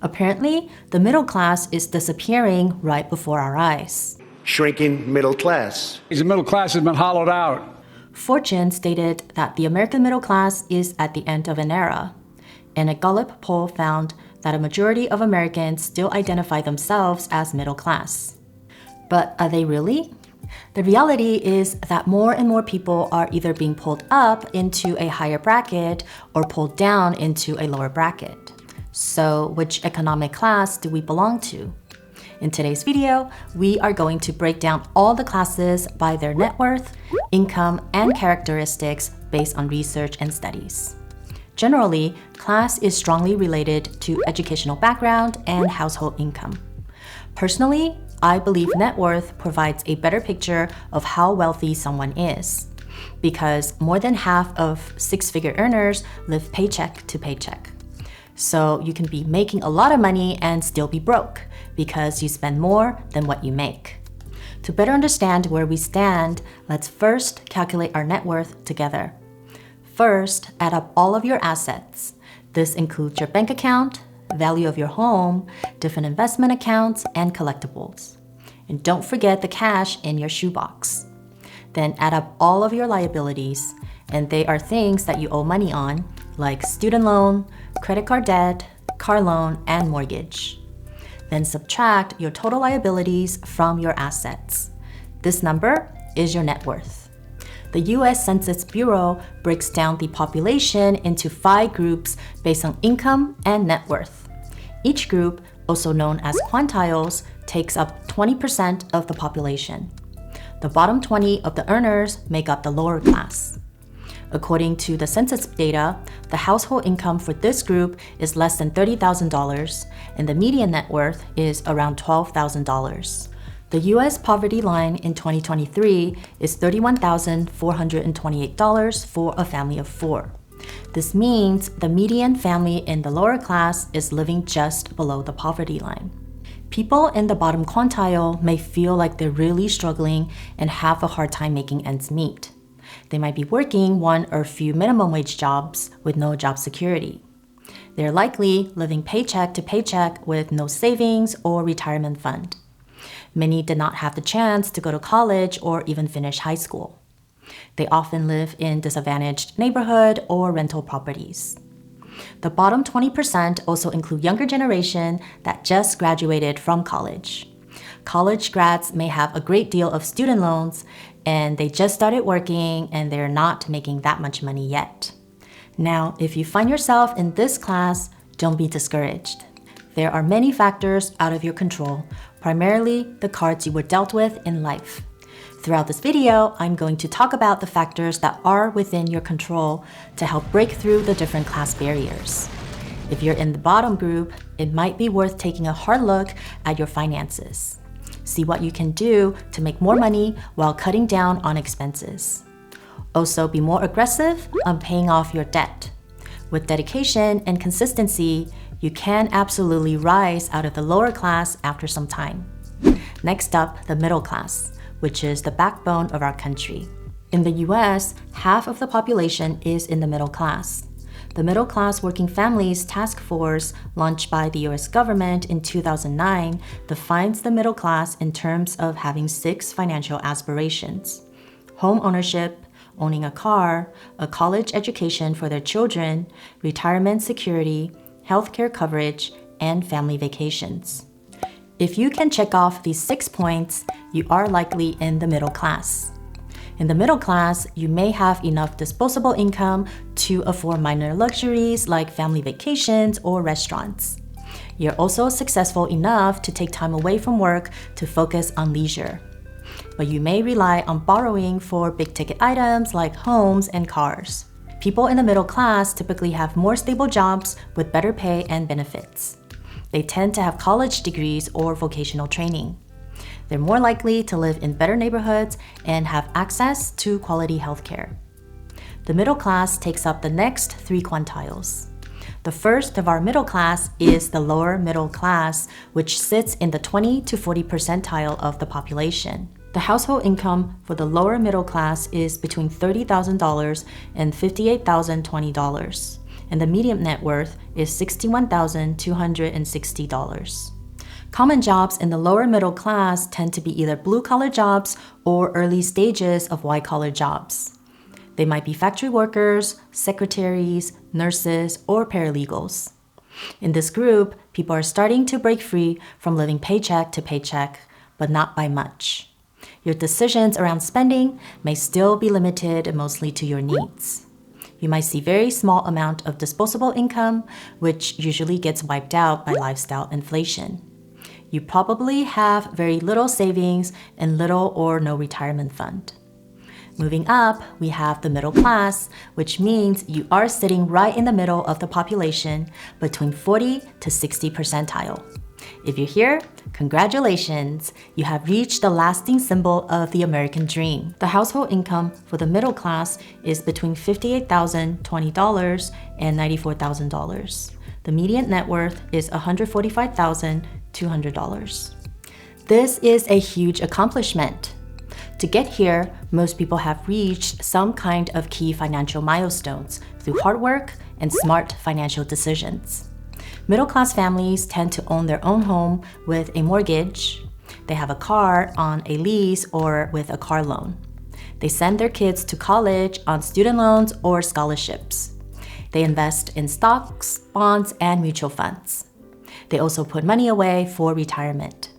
Apparently, the middle class is disappearing right before our eyes. Shrinking middle class. The middle class has been hollowed out. Fortune stated that the American middle class is at the end of an era. And a Gallup poll found that a majority of Americans still identify themselves as middle class. But are they really? The reality is that more and more people are either being pulled up into a higher bracket or pulled down into a lower bracket. So, which economic class do we belong to? In today's video, we are going to break down all the classes by their net worth, income, and characteristics based on research and studies. Generally, class is strongly related to educational background and household income. Personally, I believe net worth provides a better picture of how wealthy someone is, because more than half of six-figure earners live paycheck to paycheck. So you can be making a lot of money and still be broke because you spend more than what you make. To better understand where we stand, let's first calculate our net worth together. First, add up all of your assets. This includes your bank account, value of your home, different investment accounts, and collectibles. And don't forget the cash in your shoebox. Then add up all of your liabilities, and they are things that you owe money on, like student loan, credit card debt, car loan, and mortgage. Then subtract your total liabilities from your assets. This number is your net worth. The US Census Bureau breaks down the population into 5 groups based on income and net worth. Each group, also known as quintiles, takes up 20% of the population. The bottom 20 of the earners make up the lower class. According to the census data, the household income for this group is less than $30,000, and the median net worth is around $12,000. The US poverty line in 2023 is $31,428 for a family of 4. This means the median family in the lower class is living just below the poverty line. People in the bottom quintile may feel like they're really struggling and have a hard time making ends meet. They might be working one or few minimum wage jobs with no job security. They're likely living paycheck to paycheck with no savings or retirement fund. Many did not have the chance to go to college or even finish high school. They often live in disadvantaged neighborhood or rental properties. The bottom 20% also include younger generation that just graduated from college. College grads may have a great deal of student loans, and they just started working and they're not making that much money yet. Now, if you find yourself in this class, don't be discouraged. There are many factors out of your control, primarily the cards you were dealt with in life. Throughout this video, I'm going to talk about the factors that are within your control to help break through the different class barriers. If you're in the bottom group, it might be worth taking a hard look at your finances. See what you can do to make more money while cutting down on expenses. Also, be more aggressive on paying off your debt. With dedication and consistency, you can absolutely rise out of the lower class after some time. Next up, the middle class, which is the backbone of our country. In the US, half of the population is in the middle class. The Middle Class Working Families Task Force, launched by the US government in 2009, defines the middle class in terms of having 6 financial aspirations: home ownership, owning a car, a college education for their children, retirement security, healthcare coverage, and family vacations. If you can check off these 6 points, you are likely in the middle class. In the middle class, you may have enough disposable income to afford minor luxuries like family vacations or restaurants. You're also successful enough to take time away from work to focus on leisure. But you may rely on borrowing for big-ticket items like homes and cars. People in the middle class typically have more stable jobs with better pay and benefits. They tend to have college degrees or vocational training. They're more likely to live in better neighborhoods and have access to quality healthcare. The middle class takes up the next 3 quintiles. The first of our middle class is the lower middle class, which sits in the 20 to 40 percentile of the population. The household income for the lower middle class is between $30,000 and $58,020. and the median net worth is $61,260. Common jobs in the lower middle class tend to be either blue-collar jobs or early stages of white-collar jobs. They might be factory workers, secretaries, nurses, or paralegals. In this group, people are starting to break free from living paycheck to paycheck, but not by much. Your decisions around spending may still be limited mostly to your needs. You might see very small amount of disposable income, which usually gets wiped out by lifestyle inflation. You probably have very little savings and little or no retirement fund. Moving up, we have the middle class, which means you are sitting right in the middle of the population between 40 to 60 percentile. If you're here, congratulations! You have reached the lasting symbol of the American dream. The household income for the middle class is between $58,020 and $94,000. The median net worth is $145,200. This is a huge accomplishment. To get here, most people have reached some kind of key financial milestones through hard work and smart financial decisions. Middle-class families tend to own their own home with a mortgage. They have a car on a lease or with a car loan. They send their kids to college on student loans or scholarships. They invest in stocks, bonds, and mutual funds. They also put money away for retirement.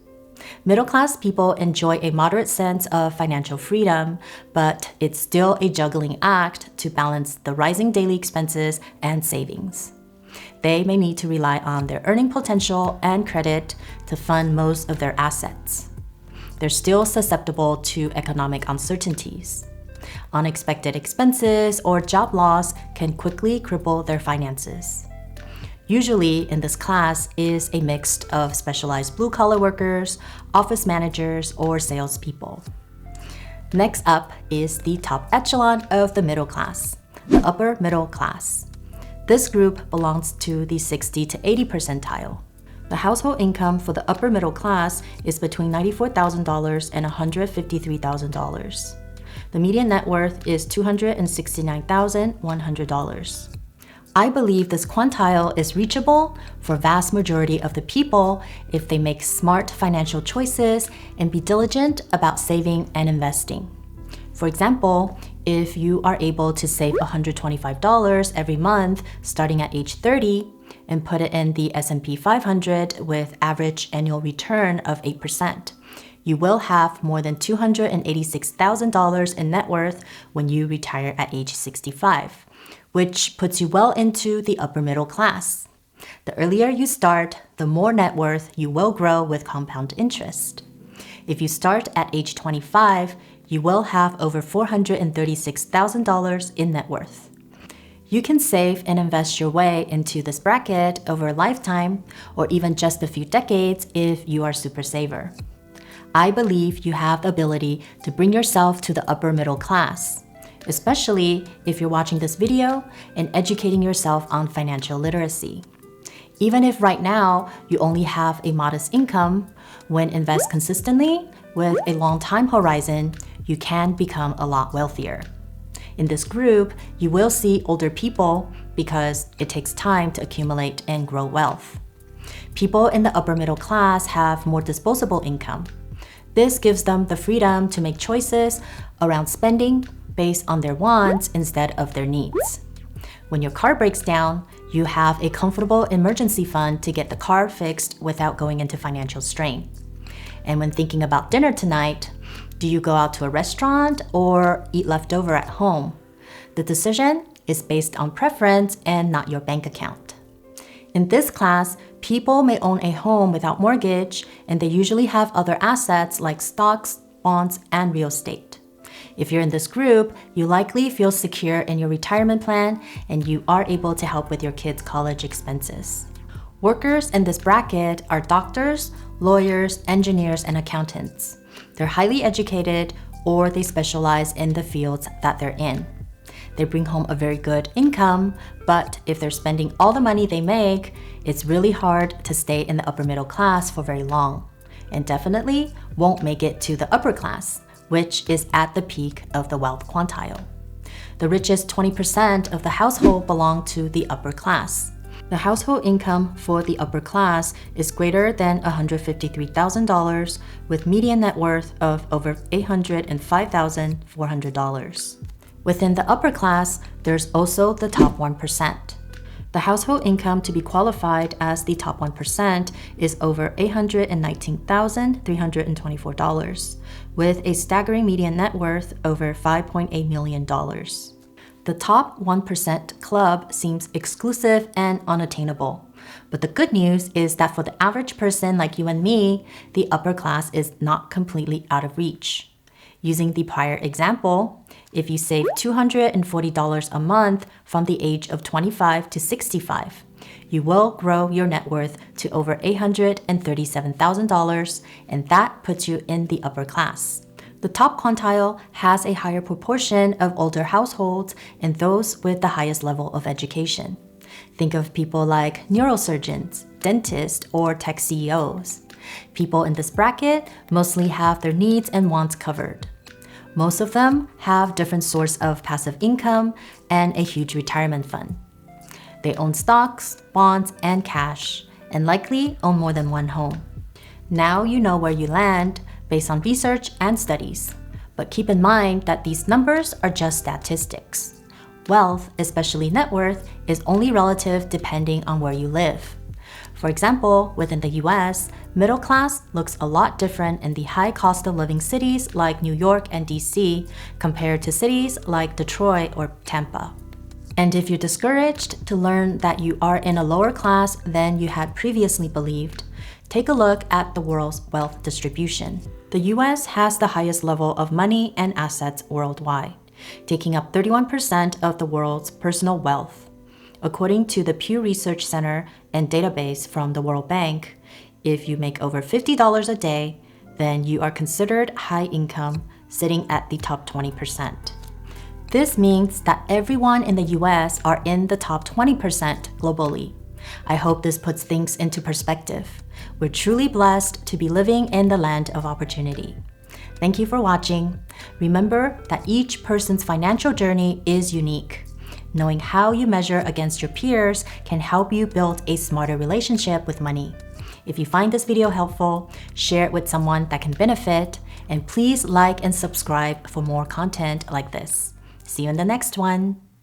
Middle-class people enjoy a moderate sense of financial freedom, but it's still a juggling act to balance the rising daily expenses and savings. They may need to rely on their earning potential and credit to fund most of their assets. They're still susceptible to economic uncertainties. Unexpected expenses or job loss can quickly cripple their finances. Usually in this class is a mix of specialized blue-collar workers, office managers, or salespeople. Next up is the top echelon of the middle class, the upper middle class. This group belongs to the 60 to 80 percentile. The household income for the upper middle class is between $94,000 and $153,000. The median net worth is $269,100. I believe this quantile is reachable for vast majority of the people if they make smart financial choices and be diligent about saving and investing. For example, if you are able to save $125 every month starting at age 30 and put it in the S&P 500 with average annual return of 8%, you will have more than $286,000 in net worth when you retire at age 65, which puts you well into the upper middle class. The earlier you start, the more net worth you will grow with compound interest. If you start at age 25, you will have over $436,000 in net worth. You can save and invest your way into this bracket over a lifetime or even just a few decades if you are a super saver. I believe you have the ability to bring yourself to the upper middle class, especially if you're watching this video and educating yourself on financial literacy. Even if right now you only have a modest income, when invest consistently with a long time horizon, you can become a lot wealthier. In this group, you will see older people because it takes time to accumulate and grow wealth. People in the upper middle class have more disposable income. This gives them the freedom to make choices around spending based on their wants instead of their needs. When your car breaks down, you have a comfortable emergency fund to get the car fixed without going into financial strain. And when thinking about dinner tonight, do you go out to a restaurant or eat leftover at home? The decision is based on preference and not your bank account. In this class, people may own a home without mortgage, and they usually have other assets like stocks, bonds, and real estate. If you're in this group, you likely feel secure in your retirement plan and you are able to help with your kids' college expenses. Workers in this bracket are doctors, lawyers, engineers, and accountants. They're highly educated or they specialize in the fields that they're in. They bring home a very good income, but if they're spending all the money they make, it's really hard to stay in the upper middle class for very long, and definitely won't make it to the upper class, which is at the peak of the wealth quantile. The richest 20% of the household belong to the upper class. The household income for the upper class is greater than $153,000 with median net worth of over $805,400. Within the upper class, there's also the top 1%. The household income to be qualified as the top 1% is over $819,324, with a staggering median net worth over $5.8 million. The top 1% club seems exclusive and unattainable. But the good news is that for the average person like you and me, the upper class is not completely out of reach. Using the prior example, if you save $240 a month from the age of 25 to 65, you will grow your net worth to over $837,000, and that puts you in the upper class. The top quintile has a higher proportion of older households and those with the highest level of education. Think of people like neurosurgeons, dentists, or tech CEOs. People in this bracket mostly have their needs and wants covered. Most of them have different source of passive income and a huge retirement fund. They own stocks, bonds, and cash, and likely own more than one home. Now you know where you land based on research and studies. But keep in mind that these numbers are just statistics. Wealth, especially net worth, is only relative depending on where you live. For example, within the US, middle class looks a lot different in the high cost of living cities like New York and DC compared to cities like Detroit or Tampa. And if you're discouraged to learn that you are in a lower class than you had previously believed, take a look at the world's wealth distribution. The US has the highest level of money and assets worldwide, taking up 31% of the world's personal wealth. According to the Pew Research Center and database from the World Bank, if you make over $50 a day, then you are considered high income, sitting at the top 20%. This means that everyone in the US are in the top 20% globally. I hope this puts things into perspective. We're truly blessed to be living in the land of opportunity. Thank you for watching. Remember that each person's financial journey is unique. Knowing how you measure against your peers can help you build a smarter relationship with money. If you find this video helpful, share it with someone that can benefit, and please like and subscribe for more content like this. See you in the next one.